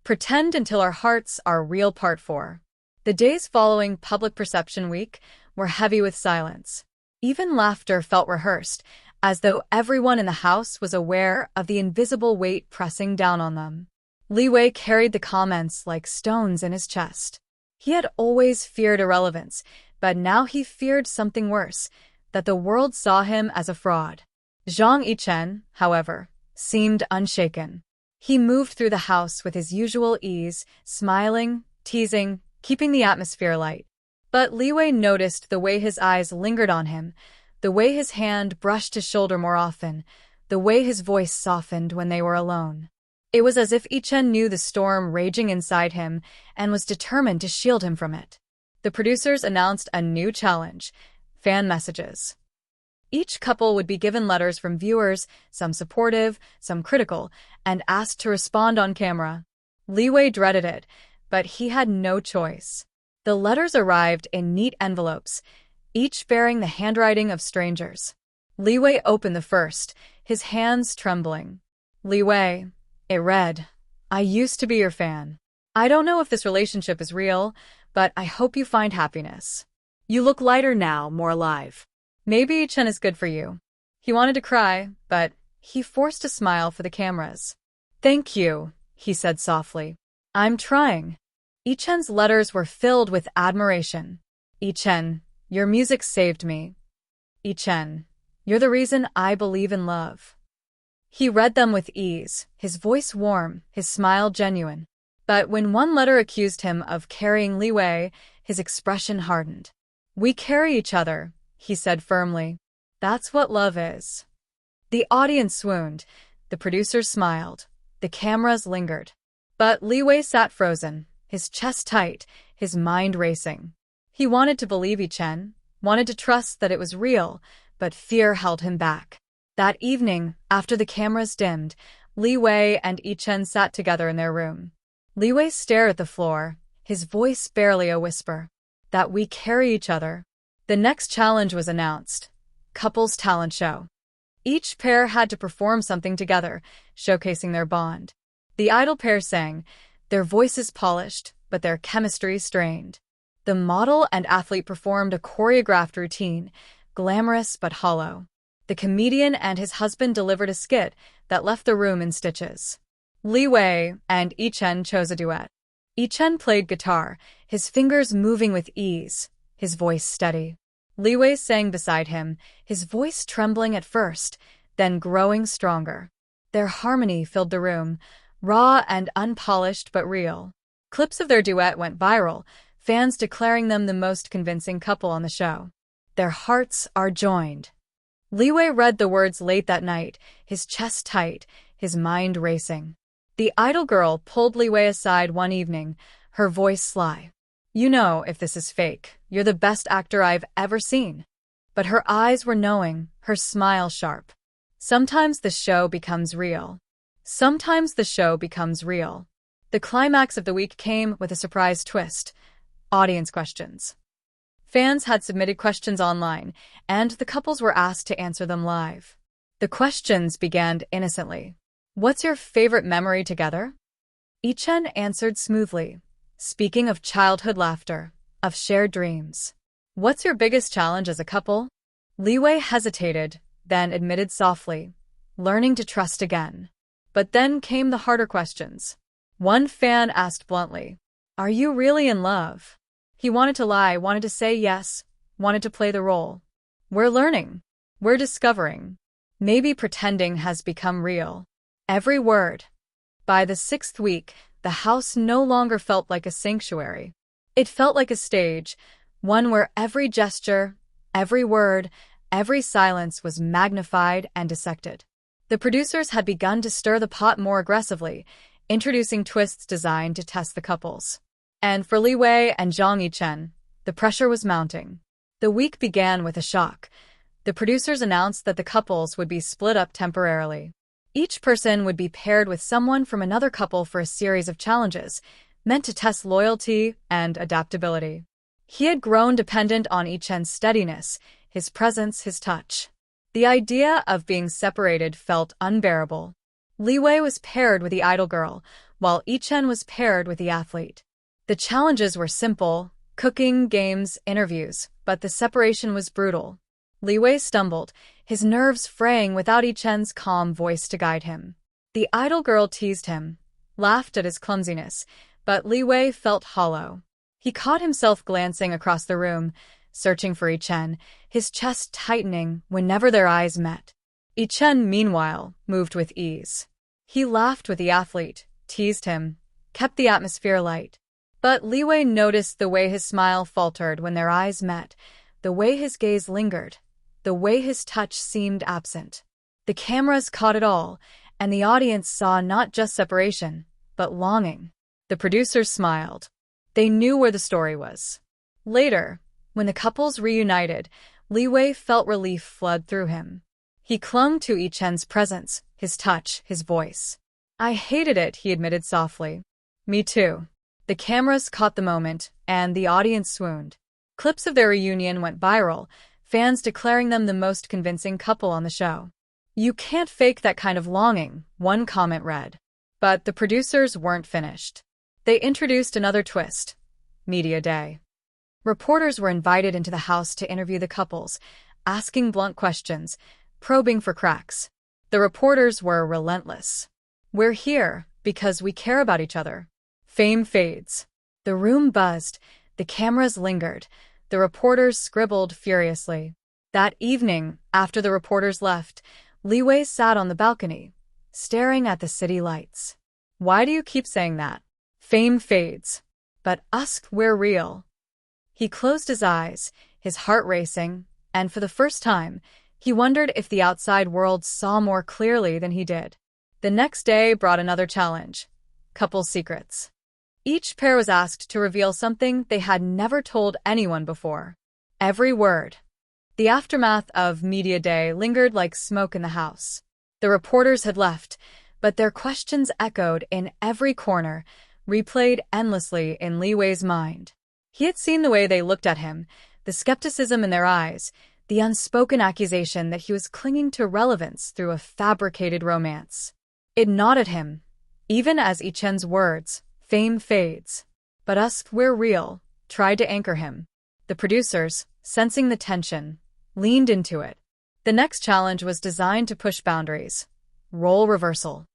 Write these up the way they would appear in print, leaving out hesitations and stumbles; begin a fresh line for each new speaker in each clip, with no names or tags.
Pretend Until Our Hearts Are Real Part 4. The days following Public Perception Week were heavy with silence. Even laughter felt rehearsed, as though everyone in the house was aware of the invisible weight pressing down on them. Wei carried the comments like stones in his chest. He had always feared irrelevance, but now he feared something worse, that the world saw him as a fraud. Zhang Yichen, however, seemed unshaken. He moved through the house with his usual ease, smiling, teasing, keeping the atmosphere light. But Wei noticed the way his eyes lingered on him, the way his hand brushed his shoulder more often, the way his voice softened when they were alone. It was as if Yichen knew the storm raging inside him and was determined to shield him from it. The producers announced a new challenge: fan messages. Each couple would be given letters from viewers, some supportive, some critical, and asked to respond on camera. Wei dreaded it, but he had no choice. The letters arrived in neat envelopes, each bearing the handwriting of strangers. Wei opened the first, his hands trembling. Wei, it read, "I used to be your fan. I don't know if this relationship is real, but I hope you find happiness. You look lighter now, more alive. Maybe Yichen is good for you." He wanted to cry, but he forced a smile for the cameras. "Thank you," he said softly. "I'm trying." Yichen's letters were filled with admiration. "Yichen, your music saved me. Yichen, you're the reason I believe in love." He read them with ease, his voice warm, his smile genuine. But when one letter accused him of carrying Wei, his expression hardened. "We carry each other," he said firmly. "That's what love is." The audience swooned, the producers smiled, the cameras lingered. But Wei sat frozen, his chest tight, his mind racing. He wanted to believe Yichen, wanted to trust that it was real, but fear held him back. That evening, after the cameras dimmed, Wei and Yichen sat together in their room. Wei stared at the floor, his voice barely a whisper. "That we carry each other." The next challenge was announced: Couples Talent Show. Each pair had to perform something together, showcasing their bond. The idol pair sang, their voices polished, but their chemistry strained. The model and athlete performed a choreographed routine, glamorous but hollow. The comedian and his husband delivered a skit that left the room in stitches. Wei and Yichen chose a duet. Yichen played guitar, his fingers moving with ease, his voice steady. Wei sang beside him, his voice trembling at first, then growing stronger. Their harmony filled the room, raw and unpolished but real. Clips of their duet went viral, fans declaring them the most convincing couple on the show. Their hearts are joined. Wei read the words late that night, his chest tight, his mind racing. The idol girl pulled Wei aside one evening, her voice sly. "You know if this is fake, you're the best actor I've ever seen." But her eyes were knowing, her smile sharp. Sometimes the show becomes real. Sometimes the show becomes real. The climax of the week came with a surprise twist: audience questions. Fans had submitted questions online, and the couples were asked to answer them live. The questions began innocently. "What's your favorite memory together?" Yichen answered smoothly, speaking of childhood laughter, of shared dreams. "What's your biggest challenge as a couple?" Wei hesitated, then admitted softly, "Learning to trust again." But then came the harder questions. One fan asked bluntly, "Are you really in love?" He wanted to lie, wanted to say yes, wanted to play the role. "We're learning. We're discovering. Maybe pretending has become real." Every word. By the 6th week, the house no longer felt like a sanctuary. It felt like a stage, one where every gesture, every word, every silence was magnified and dissected. The producers had begun to stir the pot more aggressively, introducing twists designed to test the couples. And for Wei and Zhang Yichen, the pressure was mounting. The week began with a shock. The producers announced that the couples would be split up temporarily. Each person would be paired with someone from another couple for a series of challenges, meant to test loyalty and adaptability. He had grown dependent on Yichen's steadiness, his presence, his touch. The idea of being separated felt unbearable. Li Wei was paired with the idol girl, while Yichen was paired with the athlete. The challenges were simple: cooking, games, interviews, but the separation was brutal. Li Wei stumbled, his nerves fraying without Yichen's calm voice to guide him. The idol girl teased him, laughed at his clumsiness, but Li Wei felt hollow. He caught himself glancing across the room, searching for Yichen, his chest tightening whenever their eyes met. Yichen, meanwhile, moved with ease. He laughed with the athlete, teased him, kept the atmosphere light. But Li Wei noticed the way his smile faltered when their eyes met, the way his gaze lingered, the way his touch seemed absent. The cameras caught it all, and the audience saw not just separation, but longing. The producers smiled. They knew where the story was. Later, when the couples reunited, Li Wei felt relief flood through him. He clung to Yichen's presence, his touch, his voice. "I hated it," he admitted softly. "Me too." The cameras caught the moment, and the audience swooned. Clips of their reunion went viral, fans declaring them the most convincing couple on the show. "You can't fake that kind of longing," one comment read. But the producers weren't finished. They introduced another twist: Media Day. Reporters were invited into the house to interview the couples, asking blunt questions, probing for cracks. The reporters were relentless. "We're here because we care about each other." Fame fades. The room buzzed, the cameras lingered, the reporters scribbled furiously. That evening, after the reporters left, Li Wei sat on the balcony, staring at the city lights. "Why do you keep saying that? Fame fades. But us, we're real." He closed his eyes, his heart racing, and for the first time, he wondered if the outside world saw more clearly than he did. The next day brought another challenge: couple secrets. Each pair was asked to reveal something they had never told anyone before. Every word. The aftermath of Media Day lingered like smoke in the house. The reporters had left, but their questions echoed in every corner, replayed endlessly in Li Wei's mind. He had seen the way they looked at him, the skepticism in their eyes, the unspoken accusation that he was clinging to relevance through a fabricated romance. It gnawed at him, even as Yichen's words, "Fame fades, but us, we're real," tried to anchor him. The producers, sensing the tension, leaned into it. The next challenge was designed to push boundaries: role reversal.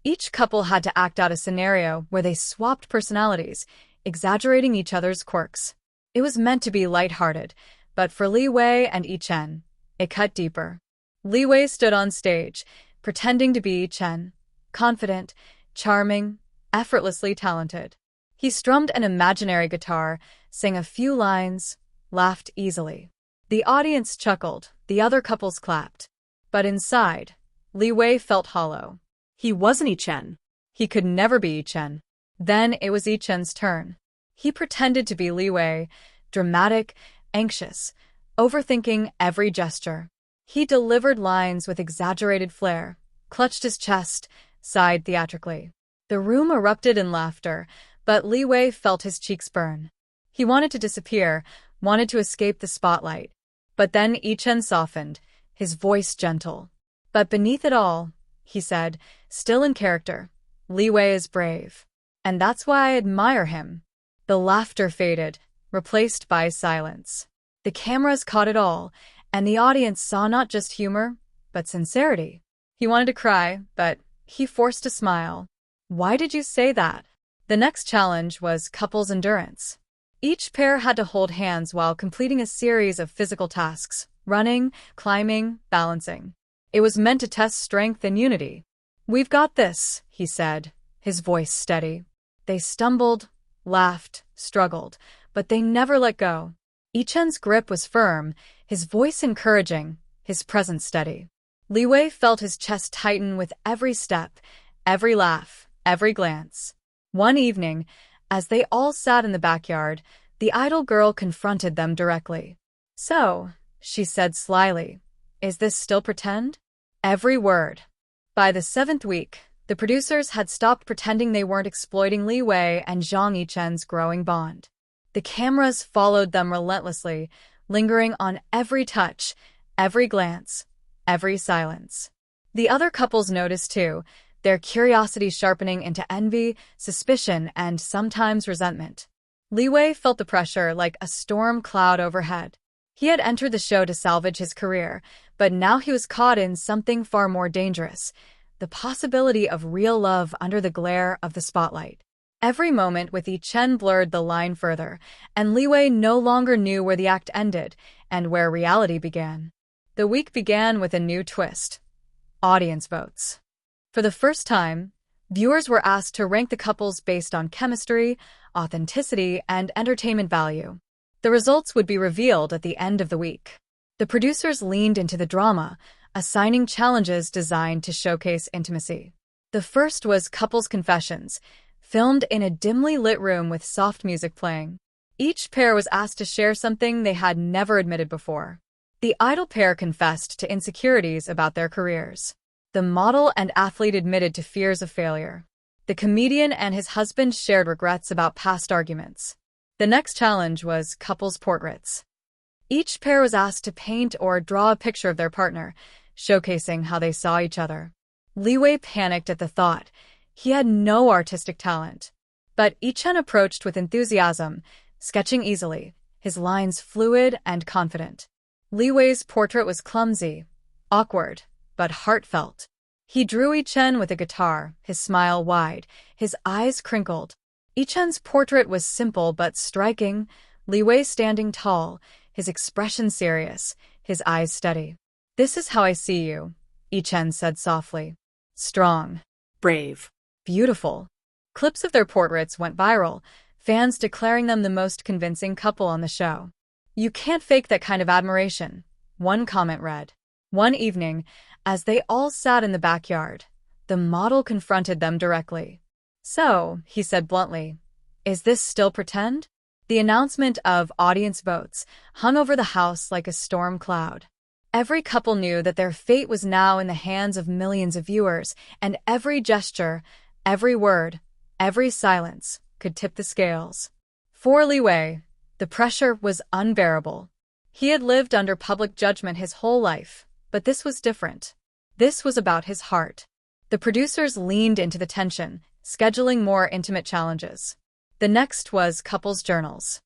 Each couple had to act out a scenario where they swapped personalities, exaggerating each other's quirks. It was meant to be lighthearted, but for Li Wei and Yichen, it cut deeper. Li Wei stood on stage, pretending to be Yichen, confident, charming, effortlessly talented. He strummed an imaginary guitar, sang a few lines, laughed easily. The audience chuckled, the other couples clapped. But inside, Li Wei felt hollow. He wasn't Yichen. He could never be Yichen. Then it was Yichen's turn. He pretended to be Li Wei, dramatic, anxious, overthinking every gesture. He delivered lines with exaggerated flair, clutched his chest, sighed theatrically. The room erupted in laughter, but Li Wei felt his cheeks burn. He wanted to disappear, wanted to escape the spotlight. But then Yichen softened, his voice gentle. "But beneath it all," he said, still in character, "Li Wei is brave. And that's why I admire him." The laughter faded, replaced by silence. The cameras caught it all, and the audience saw not just humor, but sincerity. He wanted to cry, but he forced a smile. "Why did you say that?" The next challenge was couples endurance. Each pair had to hold hands while completing a series of physical tasks: running, climbing, balancing. It was meant to test strength and unity. "We've got this," he said, his voice steady. They stumbled, laughed, struggled, but they never let go. Yichen's grip was firm, his voice encouraging, his presence steady. Li Wei felt his chest tighten with every step, every laugh, every glance. One evening, as they all sat in the backyard, the idol girl confronted them directly. "So," she said slyly, "is this still pretend?" Every word. By the 7th week, the producers had stopped pretending they weren't exploiting Li Wei and Zhang Yichen's growing bond. The cameras followed them relentlessly, lingering on every touch, every glance, every silence. The other couples noticed too, their curiosity sharpening into envy, suspicion, and sometimes resentment. Li Wei felt the pressure like a storm cloud overhead. He had entered the show to salvage his career, but now he was caught in something far more dangerous, the possibility of real love under the glare of the spotlight. Every moment with Yichen blurred the line further, and Li Wei no longer knew where the act ended and where reality began. The week began with a new twist: audience votes. For the first time, viewers were asked to rank the couples based on chemistry, authenticity, and entertainment value. The results would be revealed at the end of the week. The producers leaned into the drama, assigning challenges designed to showcase intimacy. The first was Couples Confessions, filmed in a dimly lit room with soft music playing. Each pair was asked to share something they had never admitted before. The idol pair confessed to insecurities about their careers. The model and athlete admitted to fears of failure. The comedian and his husband shared regrets about past arguments. The next challenge was couples portraits. Each pair was asked to paint or draw a picture of their partner, showcasing how they saw each other. Li Wei panicked at the thought. He had no artistic talent. But Yichen approached with enthusiasm, sketching easily, his lines fluid and confident. Li Wei's portrait was clumsy, awkward, but heartfelt. He drew Yichen with a guitar, his smile wide, his eyes crinkled. Yichen's portrait was simple but striking, Li Wei standing tall, his expression serious, his eyes steady. "This is how I see you," Yichen said softly. "Strong. Brave. Beautiful." Clips of their portraits went viral, fans declaring them the most convincing couple on the show. "You can't fake that kind of admiration," one comment read. One evening, as they all sat in the backyard, the model confronted them directly. "So," he said bluntly, "is this still pretend?" The announcement of audience votes hung over the house like a storm cloud. Every couple knew that their fate was now in the hands of millions of viewers, and every gesture, every word, every silence could tip the scales. For Li Wei, the pressure was unbearable. He had lived under public judgment his whole life, but this was different. This was about his heart. The producers leaned into the tension, scheduling more intimate challenges. The next was couples journals.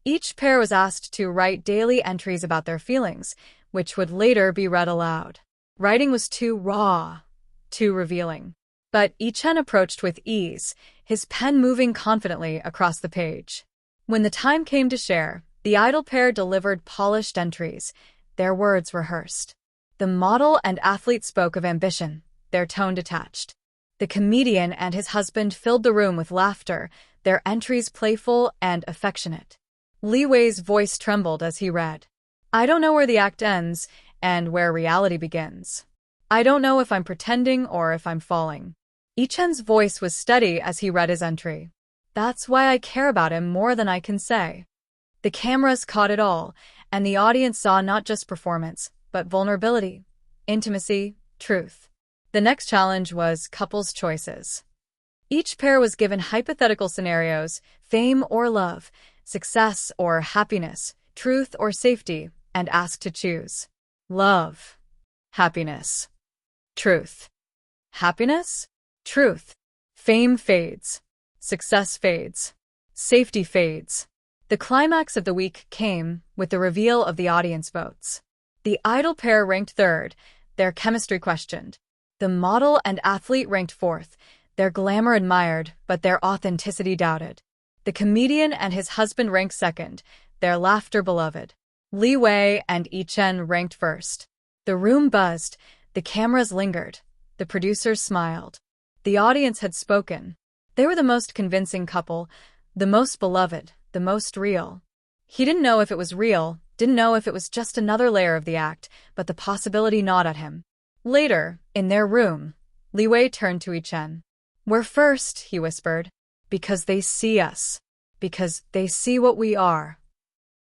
Each pair was asked to write daily entries about their feelings, which would later be read aloud. Writing was too raw, too revealing. But Yichen approached with ease, his pen moving confidently across the page. When the time came to share, the idol pair delivered polished entries, their words rehearsed. The model and athlete spoke of ambition, their tone detached. The comedian and his husband filled the room with laughter, their entries playful and affectionate. Li Wei's voice trembled as he read, "I don't know where the act ends and where reality begins. I don't know if I'm pretending or if I'm falling." Yichen's voice was steady as he read his entry. "That's why I care about him more than I can say." The cameras caught it all, and the audience saw not just performance, but vulnerability, intimacy, truth. The next challenge was couples choices. Each pair was given hypothetical scenarios: fame or love, success or happiness, truth or safety, and asked to choose. Love. Happiness. Truth. Happiness. Truth. Fame fades. Success fades. Safety fades. The climax of the week came with the reveal of the audience votes. The idol pair ranked third, their chemistry questioned. The model and athlete ranked fourth, their glamour admired, but their authenticity doubted. The comedian and his husband ranked second, their laughter beloved. Li Wei and Yichen ranked first. The room buzzed, the cameras lingered, the producers smiled. The audience had spoken. They were the most convincing couple, the most beloved, the most real. He didn't know if it was real, didn't know if it was just another layer of the act, but the possibility gnawed at him. Later, in their room, Li Wei turned to Yichen. "We're first," he whispered, "because they see us. Because they see what we are."